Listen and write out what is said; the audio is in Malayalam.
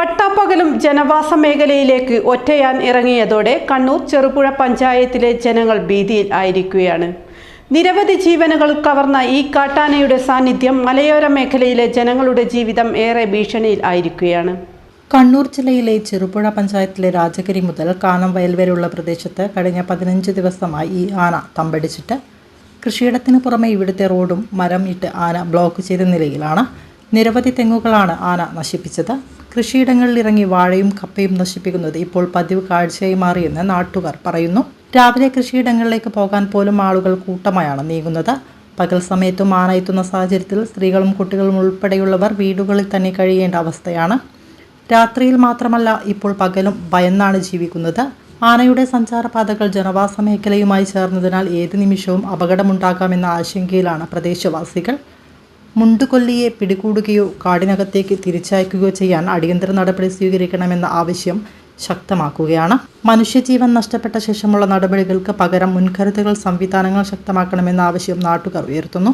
പട്ടാപ്പകലും ജനവാസ മേഖലയിലേക്ക് ഒറ്റയാൻ ഇറങ്ങിയതോടെ കണ്ണൂർ ചെറുപുഴ പഞ്ചായത്തിലെ ജനങ്ങൾ ഭീതിയിൽ ആയിരിക്കുകയാണ്. നിരവധി ജീവനുകൾ കവർന്ന ഈ കാട്ടാനയുടെ സാന്നിധ്യം മലയോര മേഖലയിലെ ജനങ്ങളുടെ ജീവിതം ഏറെ ഭീഷണിയിൽ ആയിരിക്കുകയാണ്. കണ്ണൂർ ജില്ലയിലെ ചെറുപുഴ പഞ്ചായത്തിലെ രാജഗിരി മുതൽ കാനം വയൽ വരെയുള്ള പ്രദേശത്ത് കഴിഞ്ഞ 15 ദിവസമായി ഈ ആന തമ്പടിച്ചിട്ട് കൃഷിയിടത്തിന് പുറമെ ഇവിടുത്തെ റോഡും മരം ഇട്ട് ആന ബ്ലോക്ക് ചെയ്ത നിലയിലാണ്. നിരവധി തെങ്ങുകളാണ് ആന നശിപ്പിച്ചത്. കൃഷിയിടങ്ങളിൽ ഇറങ്ങി വാഴയും കപ്പയും നശിപ്പിക്കുന്നത് ഇപ്പോൾ പതിവ് കാഴ്ചയായി മാറിയെന്ന് നാട്ടുകാർ പറയുന്നു. രാവിലെ കൃഷിയിടങ്ങളിലേക്ക് പോകാൻ പോലും ആളുകൾ കൂട്ടമായാണ് നീങ്ങുന്നത്. പകൽ സമയത്തും ആന എത്തുന്ന സാഹചര്യത്തിൽ സ്ത്രീകളും കുട്ടികളും ഉൾപ്പെടെയുള്ളവർ വീടുകളിൽ തന്നെ കഴിയേണ്ട അവസ്ഥയാണ്. രാത്രിയിൽ മാത്രമല്ല, ഇപ്പോൾ പകലും ഭയന്നാണ് ജീവിക്കുന്നത്. ആനയുടെ സഞ്ചാരപാതകൾ ജനവാസ മേഖലയുമായി ചേർന്നതിനാൽ ഏത് നിമിഷവും അപകടമുണ്ടാകാമെന്ന ആശങ്കയിലാണ് പ്രദേശവാസികൾ. മുണ്ടുകൊല്ലിയെ പിടികൂടുകയോ കാടിനകത്തേക്ക് തിരിച്ചയക്കുകയോ ചെയ്യാൻ അടിയന്തര നടപടി സ്വീകരിക്കണമെന്ന ആവശ്യം ശക്തമാക്കുകയാണ്. മനുഷ്യജീവൻ നഷ്ടപ്പെട്ട ശേഷമുള്ള നടപടികൾക്ക് പകരം മുൻകരുതൽ സംവിധാനങ്ങൾ ശക്തമാക്കണമെന്ന ആവശ്യം നാട്ടുകാർ ഉയർത്തുന്നു.